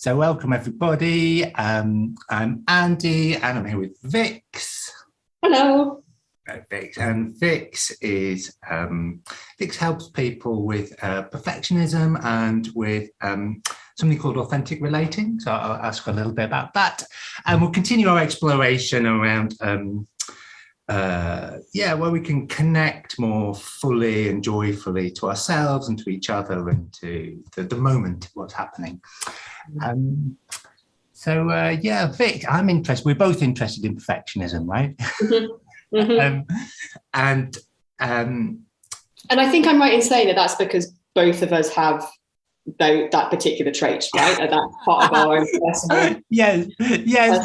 So welcome everybody. I'm Andy and I'm here with Vix. Hello. Vix. And Vix is Vix helps people with perfectionism and with something called authentic relating. So I'll ask a little bit about that, and we'll continue our exploration around where we can connect more fully and joyfully to ourselves and to each other and to the moment, what's happening. Vic, I'm interested. We're both interested in perfectionism, right? Mm-hmm. Mm-hmm. And I think I'm right in saying that that's because both of us have that particular trait, right? That part of our own personal. Yes,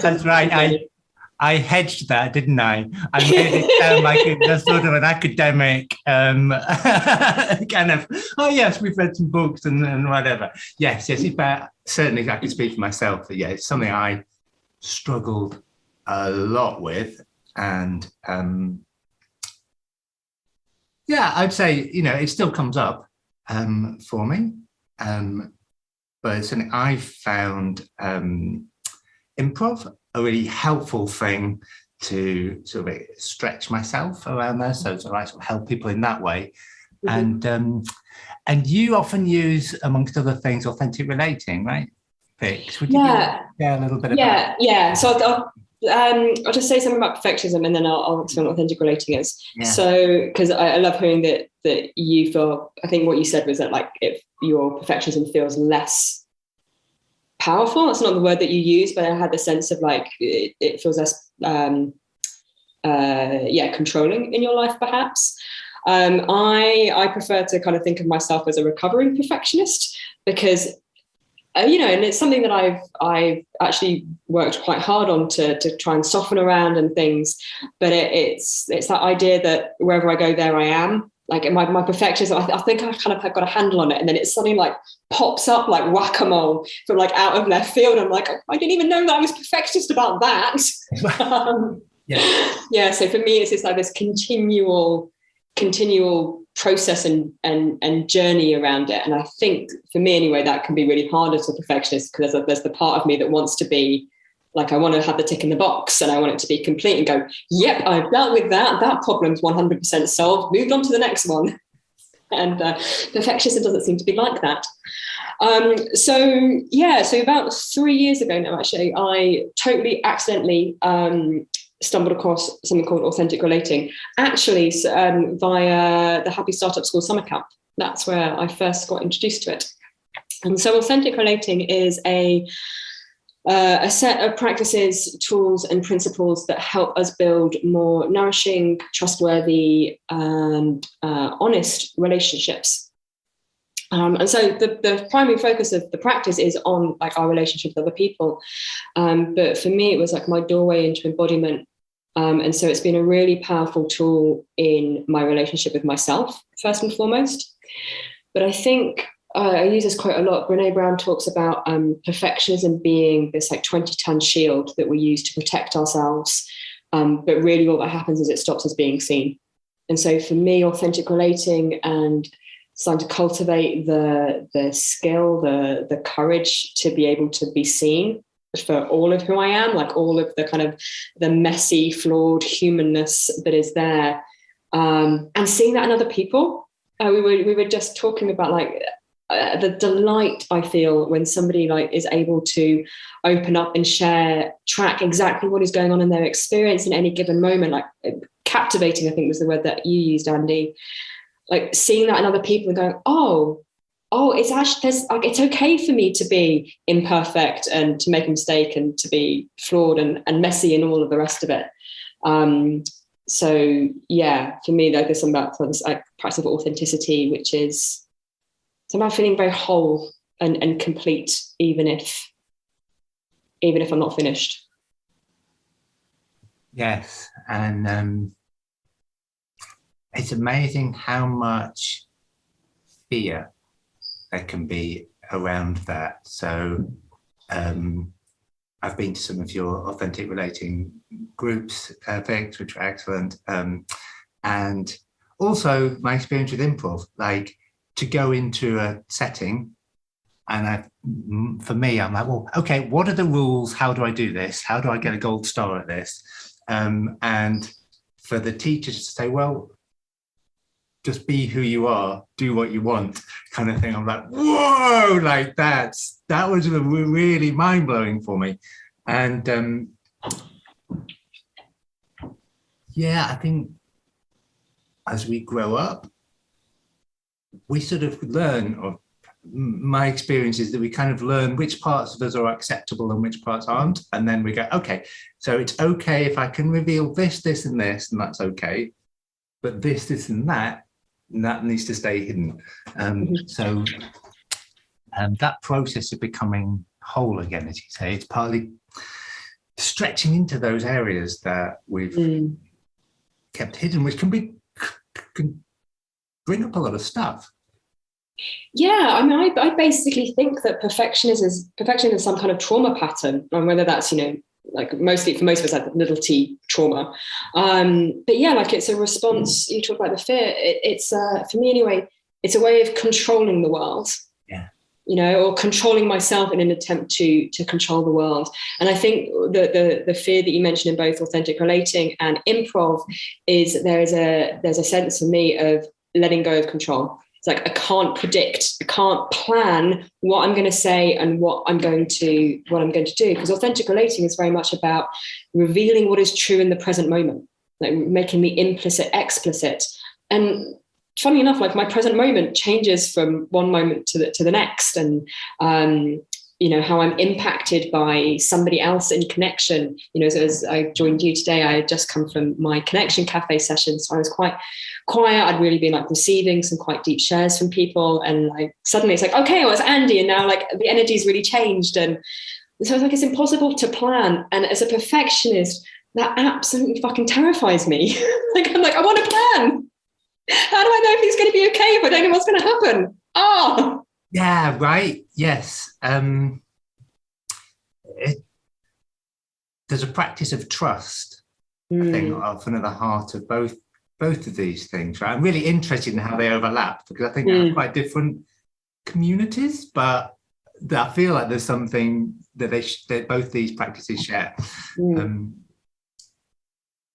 that's right. I hedged that, didn't I? I made it sound like it was sort of an academic kind of, oh yes, we've read some books and whatever. Yes, but certainly I can speak for myself that, it's something I struggled a lot with. And I'd say, it still comes up for me. But it's something I've found improv a really helpful thing to sort of stretch myself around there. So I sort of help people in that way. Mm-hmm. And you often use, amongst other things, authentic relating, right? Vix, would you share a little bit about that? Yeah. So I'll just say something about perfectionism and then I'll explain what authentic relating is. Yeah. So, because I love hearing that you feel, I think what you said was that like if your perfectionism feels less powerful, that's not the word that you use, but I had the sense of like it feels less controlling in your life perhaps. I prefer to kind of think of myself as a recovering perfectionist because and it's something that I've actually worked quite hard on to try and soften around and things, but it's that idea that wherever I go, there I am. Like my perfectionism, I think I kind of have got a handle on it, and then it suddenly like pops up like whack-a-mole from like out of left field. I'm like, I didn't even know that I was perfectionist about that. So for me, it's like this continual process and journey around it. And I think for me anyway, that can be really harder to perfectionist because there's the part of me that wants to be like, I want to have the tick in the box and I want it to be complete and go, yep, I've dealt with that. That problem's 100% solved. Moved on to the next one. And perfectionism doesn't seem to be like that. So about 3 years ago now, actually, I totally accidentally stumbled across something called authentic relating, actually via the Happy Startup School Summer Camp. That's where I first got introduced to it. And so authentic relating is a set of practices, tools, and principles that help us build more nourishing, trustworthy, and honest relationships. And so the primary focus of the practice is on like our relationship with other people. But for me, it was like my doorway into embodiment. And so it's been a really powerful tool in my relationship with myself, first and foremost. But I think I use this quote a lot. Brené Brown talks about perfectionism being this like 20-ton shield that we use to protect ourselves. But really all that happens is it stops us being seen. And so for me, authentic relating and starting to cultivate the skill, the courage to be able to be seen for all of who I am, like all of the kind of the messy, flawed humanness that is there, and seeing that in other people. We were just talking about like the delight I feel when somebody like is able to open up and track exactly what is going on in their experience in any given moment. Like captivating, I think was the word that you used, Andy. Like seeing that in other people and going, oh, it's actually it's okay for me to be imperfect and to make a mistake and to be flawed and messy and all of the rest of it. So for me, like there's something about this like practice of authenticity, which is somehow feeling very whole and complete, even if I'm not finished. Yes, and it's amazing how much fear there can be around that. So I've been to some of your authentic relating groups, Vix, which are excellent. And also my experience with improv, like to go into a setting for me, I'm like, well, okay, what are the rules? How do I do this? How do I get a gold star at this? And for the teachers to say, well, just be who you are, do what you want, kind of thing. I'm like, whoa, like that was really mind-blowing for me. And yeah, I think as we grow up, we sort of learn, or my experience is that we kind of learn which parts of us are acceptable and which parts aren't. And then we go, okay, so it's okay if I can reveal this, this, and this, and that's okay. But this, and that needs to stay hidden. So that process of becoming whole again, as you say, it's partly stretching into those areas that we've kept hidden, which can bring up a lot of stuff. Yeah, I mean, I basically think that perfectionism is some kind of trauma pattern, and whether that's, like mostly for most of us, like little t trauma. But yeah, like it's a response. You talk about the fear. It's for me anyway, it's a way of controlling the world. Yeah. Or controlling myself in an attempt to control the world. And I think the fear that you mentioned in both authentic relating and improv is there's a sense for me of letting go of control. It's like I can't predict, I can't plan what I'm going to say and what I'm going to do. Because authentic relating is very much about revealing what is true in the present moment, like making the implicit explicit. And funny enough, like my present moment changes from one moment to the next, and how I'm impacted by somebody else in connection. So as I joined you today, I had just come from my Connection Cafe session, so I was quite quiet. I'd really been like receiving some quite deep shares from people, and like suddenly it's like, okay, well, it's Andy, and now like the energy's really changed, and so it's like it's impossible to plan. And as a perfectionist, that absolutely fucking terrifies me. I'm like, I want to plan. How do I know if he's going to be okay if I don't know what's going to happen? Oh, yeah, right. Yes. There's a practice of trust, I think, often at the heart of both of these things, right? I'm really interested in how they overlap, because I think they're quite different communities, but I feel like there's something that that both these practices share.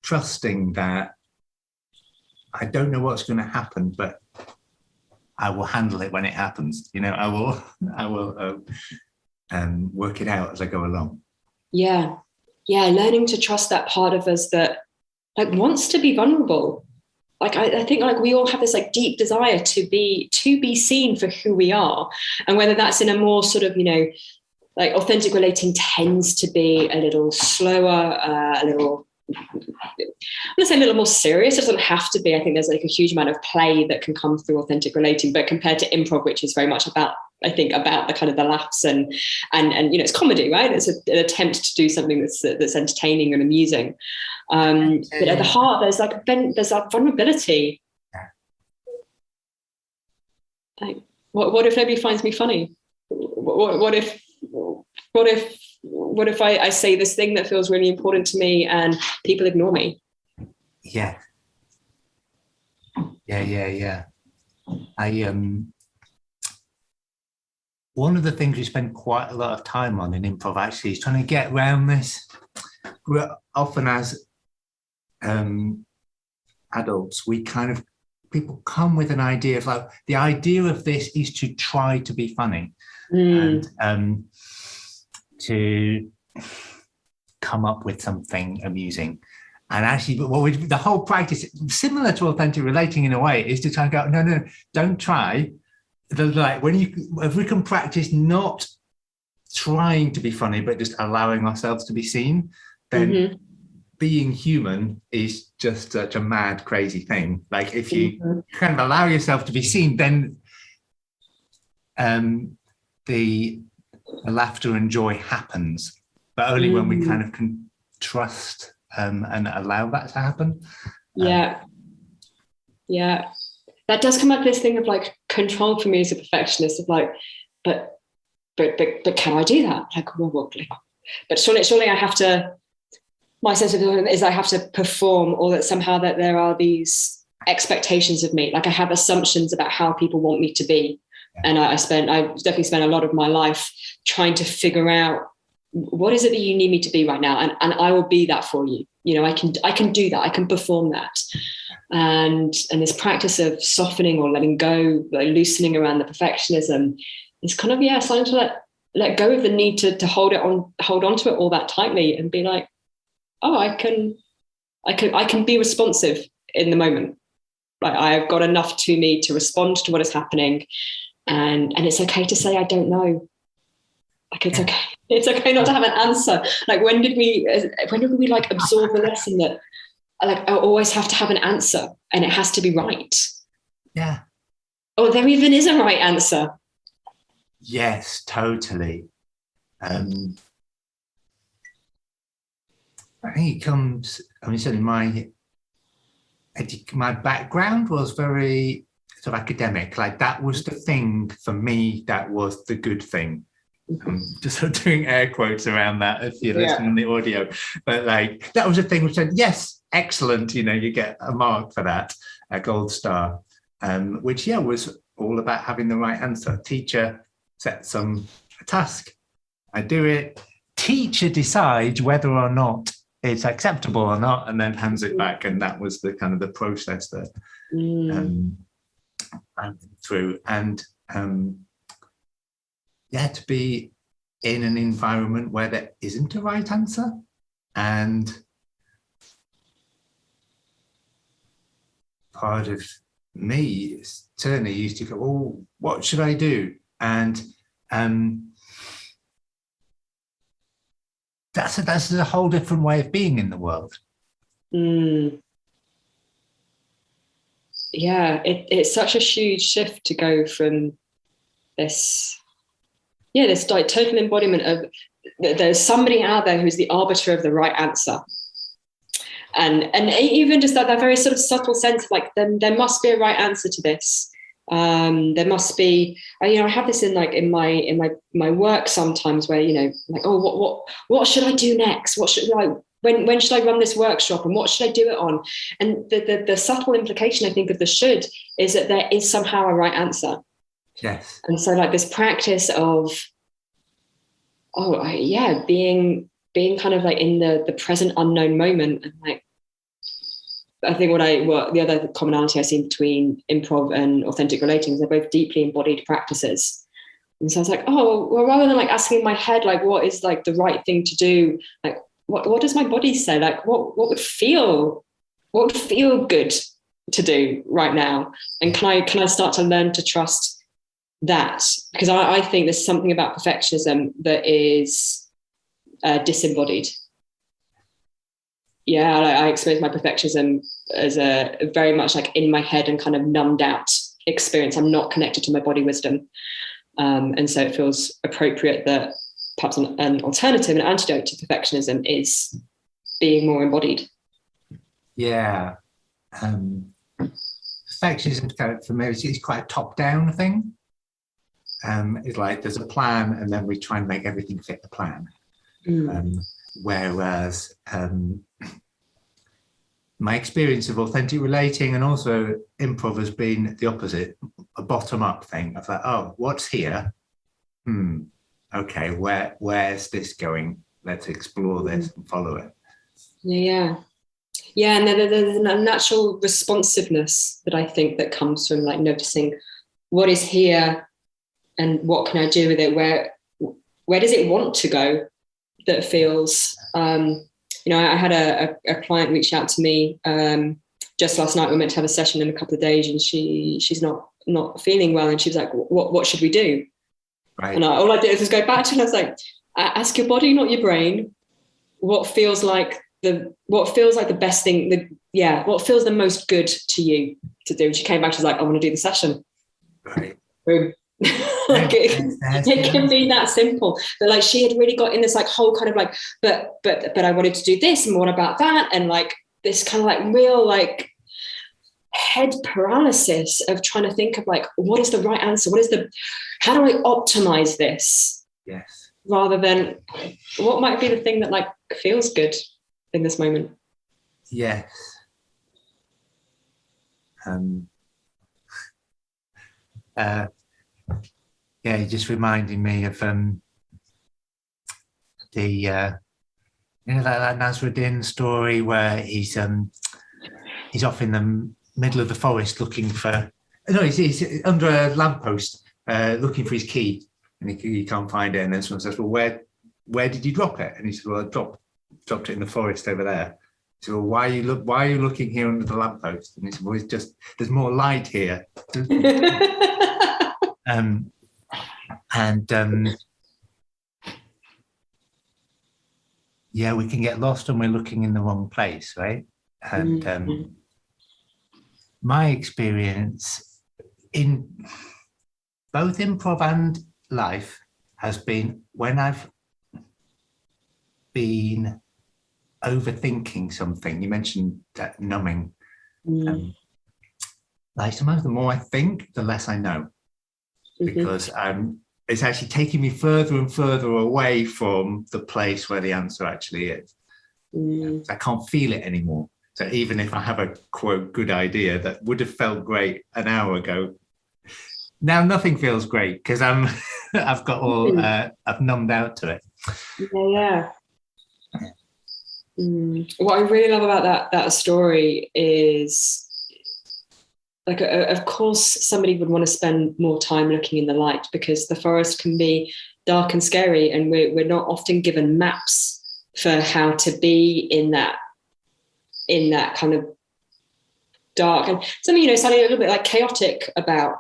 Trusting that I don't know what's going to happen, but I will handle it when it happens. I will work it out as I go along. Yeah, learning to trust that part of us that like wants to be vulnerable. Like I think like we all have this like deep desire to be seen for who we are, and whether that's in a more sort of like authentic relating tends to be a little slower, a little. I'm going to say a little more serious. It doesn't have to be. I think there's like a huge amount of play that can come through authentic relating, but compared to improv, which is very much about the kind of the laughs and it's comedy, right? It's an attempt to do something that's entertaining and amusing. But at the heart, there's that vulnerability. Like, what if nobody finds me funny? What if I say this thing that feels really important to me and people ignore me? Yeah. One of the things we spend quite a lot of time on in improv actually is trying to get around this. We're often as adults, people come with an idea of like, the idea of this is to try to be funny and to come up with something amusing. And actually, the whole practice, similar to authentic relating in a way, is to try and go, no, don't try. Like if we can practice not trying to be funny, but just allowing ourselves to be seen, then being human is just such a mad, crazy thing. Like if you kind of allow yourself to be seen, then the laughter and joy happens, but only when we kind of can trust and allow that to happen. Yeah. That does come up this thing of like control for me as a perfectionist of like, but can I do that? Like, but surely I have to. My sense of it is I have to perform, or that somehow that there are these expectations of me. Like I have assumptions about how people want me to be. And I definitely spent a lot of my life trying to figure out, what is it that you need me to be right now? And I will be that for you. You know, I can do that. I can perform that. And this practice of softening or letting go, like loosening around the perfectionism, is kind of, starting to let go of the need to hold on to it all that tightly, and be like, oh, I can be responsive in the moment. Like, I've got enough to me to respond to what is happening. And it's okay to say, I don't know. Like, it's okay. It's okay not to have an answer. Like, when did we like absorb the lesson that, like, I always have to have an answer and it has to be right? Yeah. Or there even is a right answer. Yes, totally. I think it comes, certainly my background was very sort of academic. Like, that was the thing for me, that was the good thing. I'm just sort of doing air quotes around that if you're listening on the audio. But like, that was a thing which said, yes, excellent, you get a mark for that, a gold star, which, was all about having the right answer. Teacher sets a task, I do it. Teacher decides whether or not it's acceptable or not, and then hands it back. And that was the kind of the process that I went through. And to be in an environment where there isn't a right answer. And part of me certainly used to go, oh, what should I do? And that's a whole different way of being in the world. Yeah, it's such a huge shift to go from this like total embodiment of there's somebody out there who's the arbiter of the right answer. And even just that very sort of subtle sense of like, then there must be a right answer to this. There must be, I have this in my work sometimes where, like, oh, what should I do next? What should I, when should I run this workshop, and what should I do it on? And the subtle implication, I think, of the should is that there is somehow a right answer. Yes. And so, like, this practice of, being kind of like in the present unknown moment. And like, I think what the other commonality I see between improv and authentic relating is they're both deeply embodied practices. And so I was like, oh, well, rather than like asking in my head, like, what is like the right thing to do? Like, what does my body say? Like, what would feel good to do right now? And can I start to learn to trust that? Because I think there's something about perfectionism that is disembodied. Yeah, I experience my perfectionism as a very much like in my head and kind of numbed out experience. I'm not connected to my body wisdom. And so it feels appropriate that perhaps an alternative, an antidote to perfectionism is being more embodied. Yeah. Perfectionism kind of, for me, it's quite a top-down thing. It's like there's a plan and then we try and make everything fit the plan. Whereas my experience of authentic relating and also improv has been the opposite, a bottom-up thing. I thought, oh, what's here? Okay, where's this going? Let's explore this and follow it. Yeah, and there's a natural responsiveness that I think that comes from like noticing what is here and what can I do with it? Where does it want to go? That feels, I had a client reach out to me just last night. We were meant to have a session in a couple of days, and she's not feeling well, and she was like, "What should we do?" Right. And all I did was go back to her and I was like, "Ask your body, not your brain, what feels like the best thing. What feels the most good to you to do." And she came back. She's like, "I want to do the session." Right. Boom. Like it can be that simple. But like she had really got in this like whole kind of like, but I wanted to do this, and what about that? And like this kind of like real like head paralysis of trying to think of like, what is the right answer? How do I optimize this? Yes. Rather than what might be the thing that like feels good in this moment. Yes. Yeah, you're just reminding me of the that Nasruddin story where he's off in the middle of the forest looking for. No, he's under a lamppost looking for his key, and he can't find it. And then someone says, "Well, where did you drop it?" And he said, "Well, I dropped it in the forest over there." So why are you looking here under the lamppost? And he said, "Well, it's just there's more light here." Yeah, we can get lost when we're looking in the wrong place, right? And my experience in both improv and life has been when I've been overthinking something. You mentioned that numbing. Like sometimes the more I think, the less I know, because it's actually taking me further and further away from the place where the answer actually is. I can't feel it anymore. So even if I have a quote good idea that would have felt great an hour ago, now nothing feels great because I've got all I've numbed out to it. Yeah. What I really love about that story is, like, of course, somebody would want to spend more time looking in the light because the forest can be dark and scary, and we're not often given maps for how to be in that kind of dark and something, sounding a little bit like chaotic about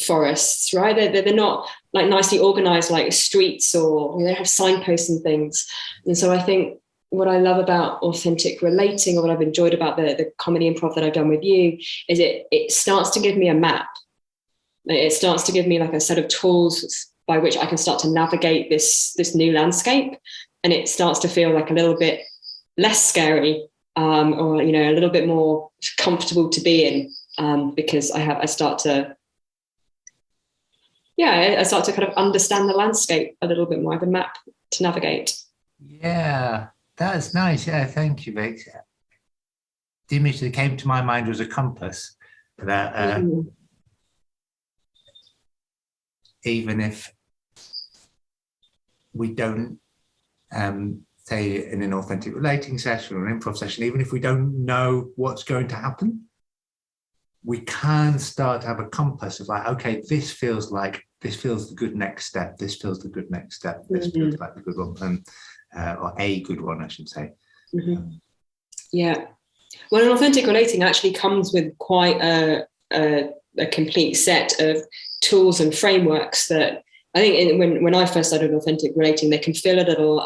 forests, right? They're not like nicely organized like streets, or they don't have signposts and things. And so I think what I love about authentic relating, or what I've enjoyed about the comedy improv that I've done with you, is it starts to give me a map. It starts to give me like a set of tools by which I can start to navigate this new landscape, and it starts to feel like a little bit less scary, or a little bit more comfortable to be in, because I start to kind of understand the landscape a little bit more. I have a map to navigate. Yeah, that's nice. Yeah, thank you, Vix. The image that came to my mind was a compass. That even if we don't say in an authentic relating session or an improv session, even if we don't know what's going to happen, we can start to have a compass of like, okay, this feels the good next step. This feels the good next step. This feels like the good one, or a good one, I should say. Yeah. Well, an authentic relating actually comes with quite a complete set of tools and frameworks that I think when I first started authentic relating, they can feel a little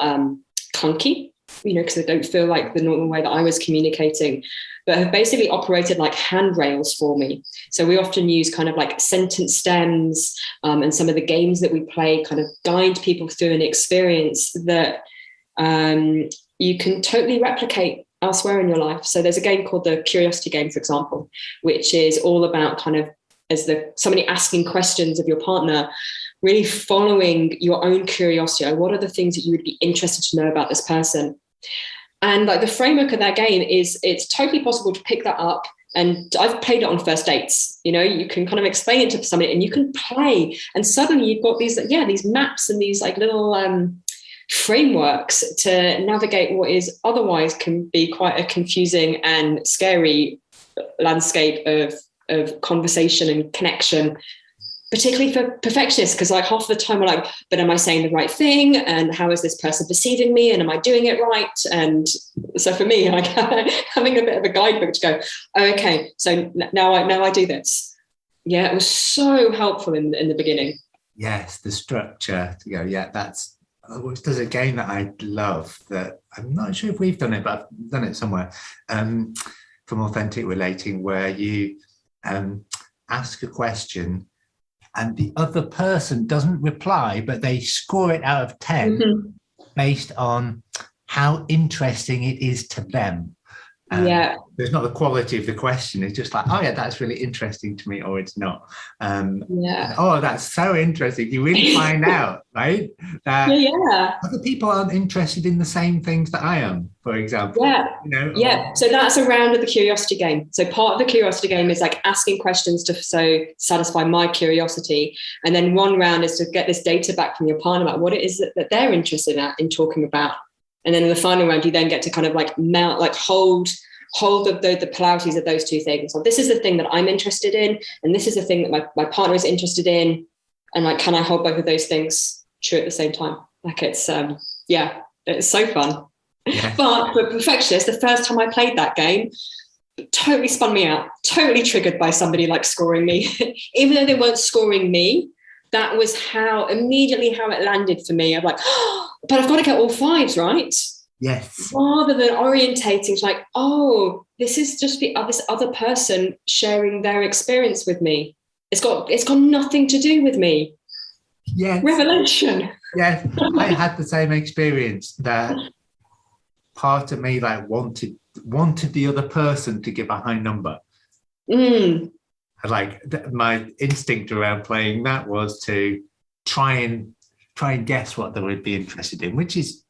clunky, because they don't feel like the normal way that I was communicating, but have basically operated like handrails for me. So we often use kind of like sentence stems, and some of the games that we play kind of guide people through an experience that you can totally replicate elsewhere in your life. So there's a game called the Curiosity Game, for example, which is all about kind of somebody asking questions of your partner, really following your own curiosity. What are the things that you would be interested to know about this person? And like the framework of that game is, it's totally possible to pick that up. And I've played it on first dates. You can kind of explain it to somebody and you can play. And suddenly you've got these maps and these like little frameworks to navigate what is otherwise can be quite a confusing and scary landscape of conversation and connection, particularly for perfectionists, because like half the time we're like, but am I saying the right thing? And how is this person perceiving me? And am I doing it right? And so for me, like having a bit of a guidebook to go, oh, okay, so now I do this. Yeah, it was so helpful in the beginning. Yes, the structure to go, yeah, there's a game that I love that I'm not sure if we've done it, but I've done it somewhere, from authentic relating, where you ask a question and the other person doesn't reply, but they score it out of 10 based on how interesting it is to them. Yeah. There's not the quality of the question. It's just like, oh yeah, that's really interesting to me, or it's not. Yeah. Oh, that's so interesting. You really find out, right? That Yeah. other people aren't interested in the same things that I am, for example. Yeah. You know, Yeah. So that's a round of the curiosity game. So part of the curiosity game is like asking questions to satisfy my curiosity. And then one round is to get this data back from your partner about what it is that they're interested in talking about. And then in the final round, you then get to kind of like mount, like hold the polarities of those two things. So this is the thing that I'm interested in, and this is the thing that my partner is interested in. And like, can I hold both of those things true at the same time? Like it's it's so fun. yeah. But Perfectionist, the first time I played that game, totally spun me out, totally triggered by somebody like scoring me. Even though they weren't scoring me, that was immediately how it landed for me. I'm like, oh, but I've got to get all fives, right? Yes. Rather than orientating to like, oh, this is just this other person sharing their experience with me. It's got nothing to do with me. Yes. Revelation. Yes. I had the same experience, that part of me like wanted the other person to give a high number. Like my instinct around playing that was to try and guess what they would be interested in, which is,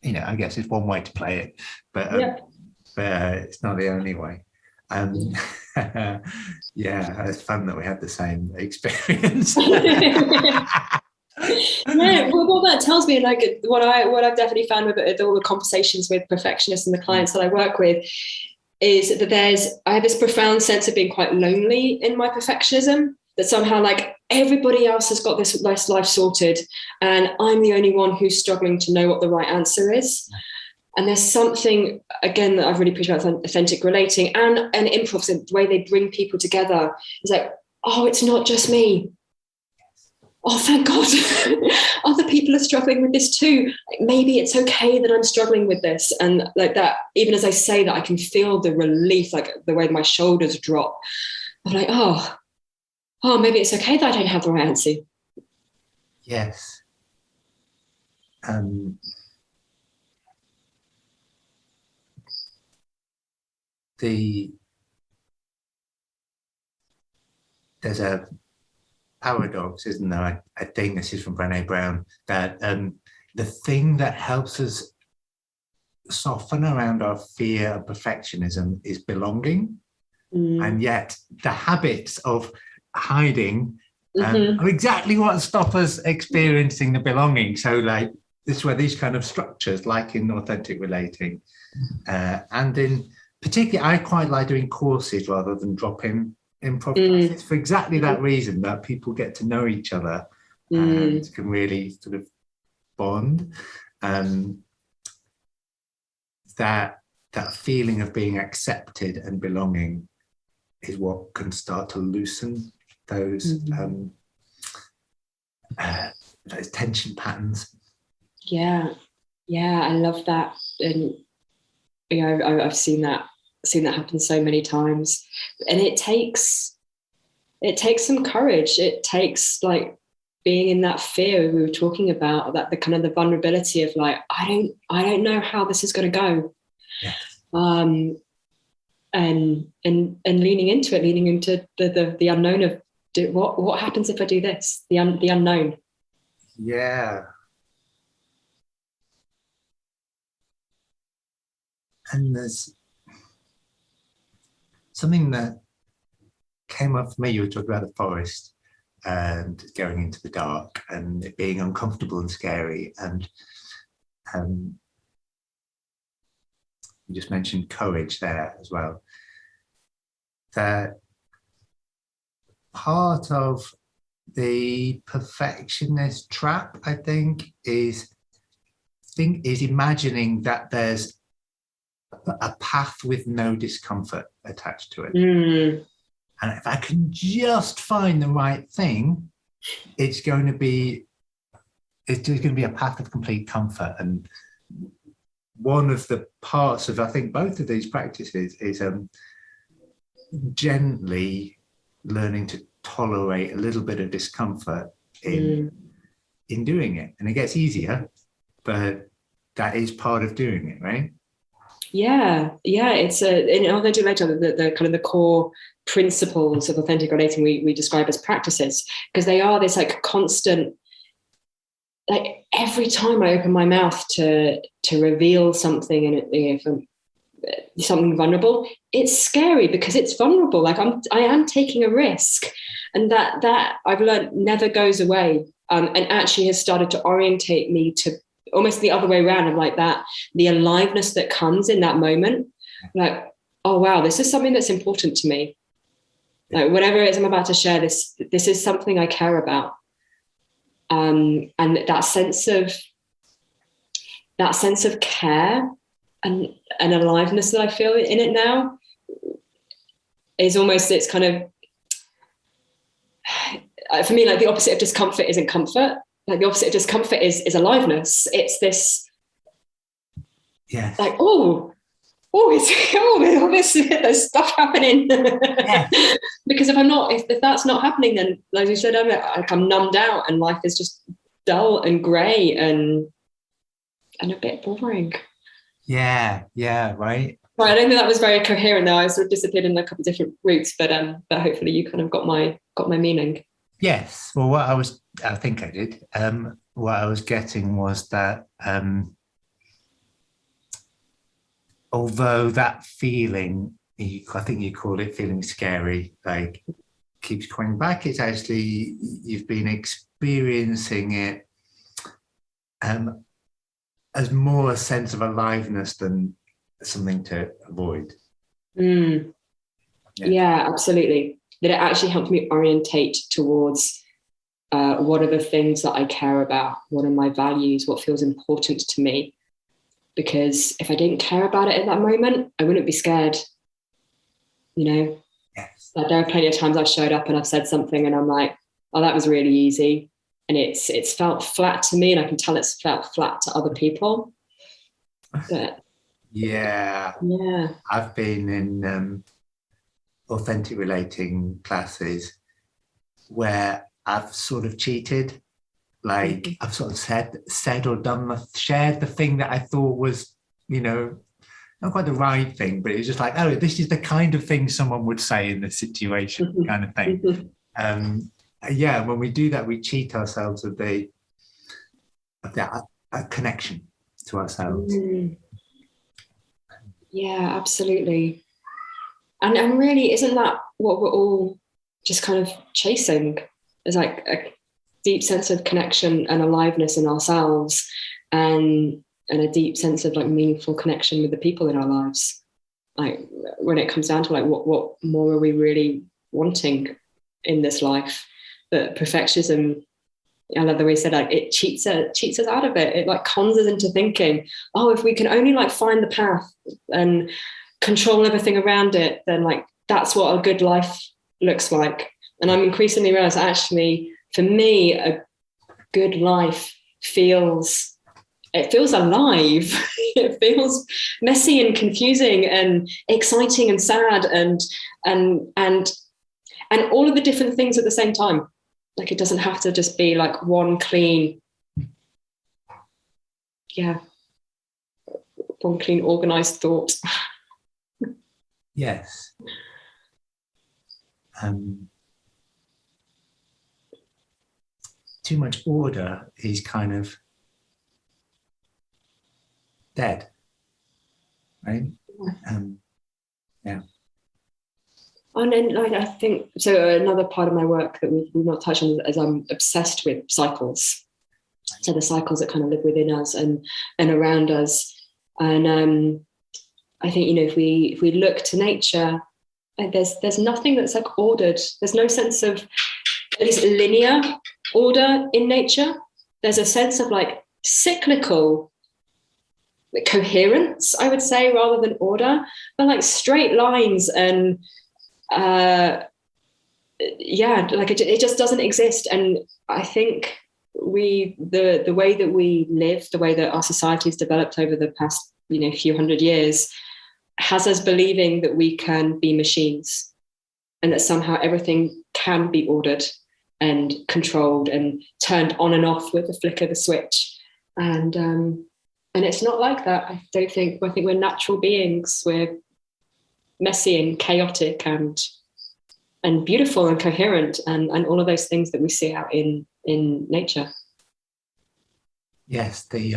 you know, I guess it's one way to play it, but it's not the only way. Yeah, it's fun that we had the same experience. Yeah, well, that tells me, like, what I've definitely found with all the conversations with perfectionists and the clients that I work with is that I have this profound sense of being quite lonely in my perfectionism, that somehow like everybody else has got this life sorted and I'm the only one who's struggling to know what the right answer is. And there's something, again, that I've really appreciated about authentic relating and improv, the way they bring people together is like, oh, it's not just me. Oh, thank God, other people are struggling with this too. Like, maybe it's okay that I'm struggling with this. And like that, even as I say that, I can feel the relief, like the way my shoulders drop. I'm like, oh, maybe it's okay that I don't have the right answer. Yes. There's a paradox, isn't there? I think this is from Brené Brown, that the thing that helps us soften around our fear of perfectionism is belonging. And yet the habits of hiding are exactly what stop us experiencing the belonging. So like this is where these kind of structures, like in authentic relating, and in particularly, I quite like doing courses rather than drop-in improv classes for exactly that reason, that people get to know each other and can really sort of bond. That feeling of being accepted and belonging is what can start to loosen those tension patterns. Yeah, I love that, and you know, I've seen that happen so many times, and it takes some courage. It takes like being in that fear we were talking about, that the kind of the vulnerability of like, I don't know how this is going to go. Yes. And leaning into the unknown of what happens if I do this, the unknown. Yeah. And there's something that came up for me. You were talking about the forest and going into the dark and it being uncomfortable and scary. And you just mentioned courage there as well. That part of the perfectionist trap, I think, is imagining that there's a path with no discomfort attached to it. And if I can just find the right thing, it's going to be a path of complete comfort. And one of the parts of, I think, both of these practices is gently learning to tolerate a little bit of discomfort in doing it. And it gets easier, but that is part of doing it, right? It's in authentic relating, the kind of the core principles of authentic relating we describe as practices, because they are this like constant, like every time I open my mouth to reveal something, and something vulnerable, it's scary because it's vulnerable. Like I am taking a risk, and that I've learned never goes away, and actually has started to orientate me to almost the other way around of like that, the aliveness that comes in that moment. Like, oh wow, this is something that's important to me. Like whatever it is I'm about to share, this is something I care about. And that sense of care and aliveness that I feel in it now is almost, it's kind of, for me, like the opposite of discomfort isn't comfort. Like the opposite of discomfort is aliveness. It's this, like, there's stuff happening. Because if that's not happening, then like you said, I'm numbed out, and life is just dull and grey and a bit boring. Yeah, right. Right, I don't think that was very coherent though. I sort of disappeared in a couple of different routes, but hopefully you kind of got my meaning. Yes. Well, I think I did. What I was getting was that although that feeling, I think you called it feeling scary, like keeps coming back, it's actually, you've been experiencing it as more a sense of aliveness than something to avoid. Yeah, absolutely. That it actually helped me orientate towards what are the things that I care about, what are my values, what feels important to me. Because if I didn't care about it at that moment, I wouldn't be scared, you know? Yes. Like there are plenty of times I've showed up and I've said something and I'm like, oh, that was really easy. And it's felt flat to me, and I can tell it's felt flat to other people. But yeah. I've been in authentic relating classes where I've sort of cheated. Like I've sort of said or done, shared the thing that I thought was, not quite the right thing, but it was just like, oh, this is the kind of thing someone would say in this situation, kind of thing. When we do that, we cheat ourselves of that connection to ourselves. Yeah, absolutely. And really, isn't that what we're all just kind of chasing? It's like a deep sense of connection and aliveness in ourselves, and a deep sense of like meaningful connection with the people in our lives. Like when it comes down to like what more are we really wanting in this life? But perfectionism, I love the way you said, like it cheats us out of it. It like cons us into thinking, oh, if we can only like find the path and control everything around it, then like that's what a good life looks like. And I'm increasingly realizing actually, for me, a good life feels alive. It feels messy and confusing and exciting and sad and all of the different things at the same time. Like it doesn't have to just be like one clean, organized thought. Yes. Too much order is kind of dead, right? Yeah. And then, like, I think so. Another part of my work that we've not touched on is I'm obsessed with cycles. So the cycles that kind of live within us and around us. And I think if we look to nature, there's nothing that's like ordered. There's no sense of at least linear order in nature. There's a sense of like cyclical coherence, I would say, rather than order, but like straight lines and like it just doesn't exist. And I think the way that we live, the way that our society has developed over the past few hundred years has us believing that we can be machines and that somehow everything can be ordered and controlled and turned on and off with the flick of a switch. And And it's not like that. I don't think. I think we're natural beings. We're messy and chaotic and beautiful and coherent and all of those things that we see out in nature. Yes, the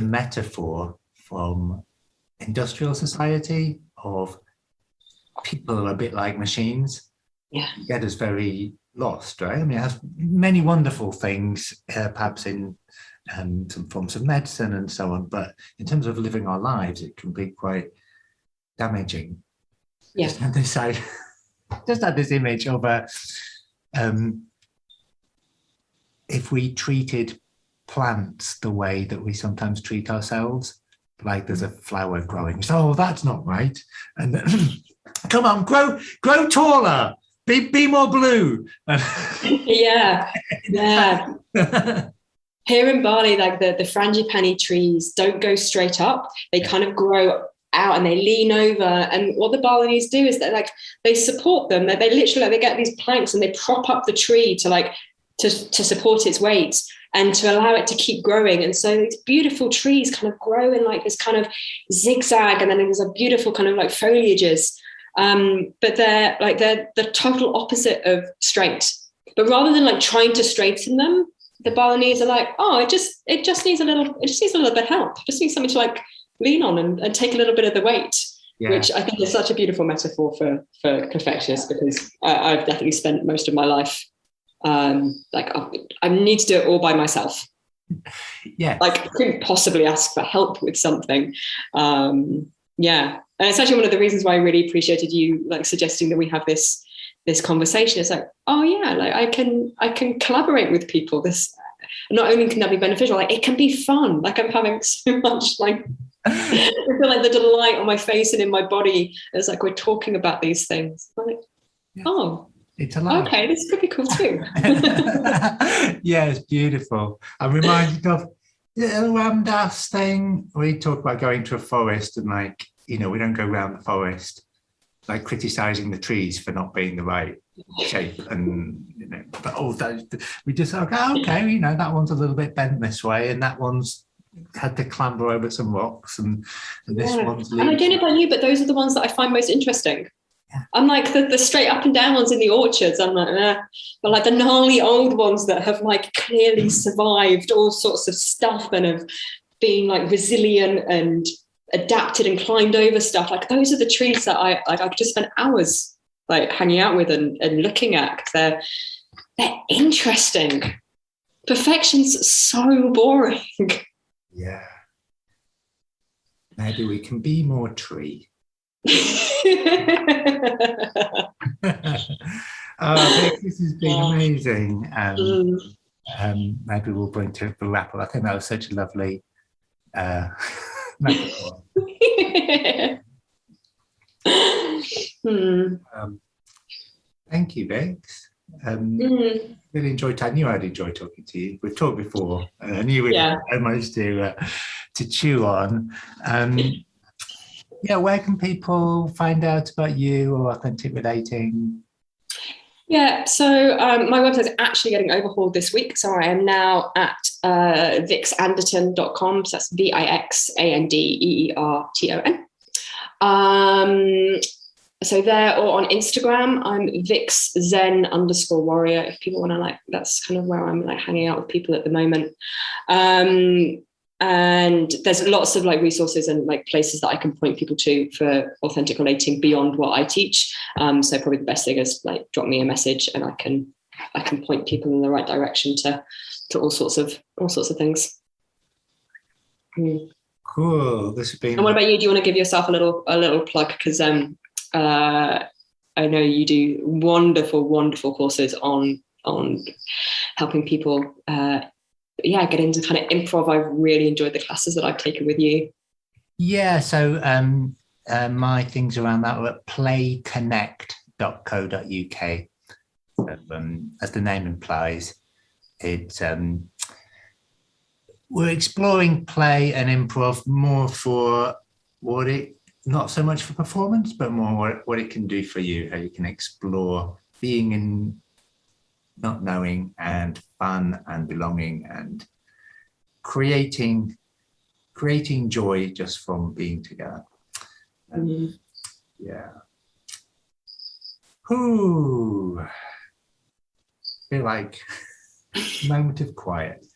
metaphor from industrial society of people are a bit like machines, get us very lost, right? I mean, it has many wonderful things, perhaps in some forms of medicine and so on, but in terms of living our lives, it can be quite damaging. Yeah. Just had this image of if we treated plants the way that we sometimes treat ourselves, like there's a flower growing, so that's not right, and come on, grow taller, be more blue. Yeah. Here in Bali, like the frangipani trees don't go straight up. They kind of grow out and they lean over. And what the Balinese do is that they support them. They literally they get these planks and they prop up the tree to support its weight and to allow it to keep growing. And so these beautiful trees kind of grow in like this kind of zigzag, and then there's a beautiful kind of like foliages. But they're the total opposite of straight. But rather than like trying to straighten them, the Balinese are like, oh, it just needs a little bit of help. It just needs something to like lean on and take a little bit of the weight, which I think is such a beautiful metaphor for perfectionists, because I've definitely spent most of my life I need to do it all by myself. Yeah. Like I couldn't possibly ask for help with something. And it's actually one of the reasons why I really appreciated you like suggesting that we have this conversation. It's like, oh yeah, like I can collaborate with people. This not only can that be beneficial, like it can be fun. Like I'm having so much like I feel like the delight on my face and in my body as like we're talking about these things. Like, oh, it's alive. Okay, this could be cool too. Yeah, it's beautiful. I'm reminded of the Ram Dass thing. We talk about going to a forest and like, we don't go around the forest like criticizing the trees for not being the right shape, and but we just like, okay, that one's a little bit bent this way, and that one's had to clamber over some rocks, and this one's. And I don't know about you, but those are the ones that I find most interesting. Yeah. I'm like the straight up and down ones in the orchards. I'm like, but like the gnarly old ones that have like clearly survived all sorts of stuff and have been like resilient and adapted and climbed over stuff. Like those are the trees that I could just spend hours like hanging out with and looking at. They're interesting. Perfection's so boring. Yeah. Maybe we can be more tree. This has been amazing. Maybe we'll bring to the wrap up. I think that was such a lovely metaphor. Thank you, Vix. Really enjoyed. I knew I'd enjoy talking to you. We've talked before, and I knew we had so much to chew on. Where can people find out about you or Authentic Relating? Yeah, so my website is actually getting overhauled this week. So I am now at vixanderton.com. So that's VIXANDEERTON. So there, or on Instagram, I'm VixZen_warrior. If people want to that's kind of where I'm hanging out with people at the moment. And there's lots of resources and places that I can point people to for authentic relating beyond what I teach. So probably the best thing is drop me a message and I can point people in the right direction to all sorts of things. Cool. This has been. And what about you? Do you want to give yourself a little plug? Because I know you do wonderful courses on helping people. Get into kind of improv. I've really enjoyed the classes that I've taken with you. Yeah, so my things around that are at playconnect.co.uk. So, as the name implies, it's we're exploring play and improv more for not so much for performance, but more what it can do for you, how you can explore being in not knowing, and fun and belonging, and creating joy just from being together. Yeah. Ooh. Feel like a moment of quiet.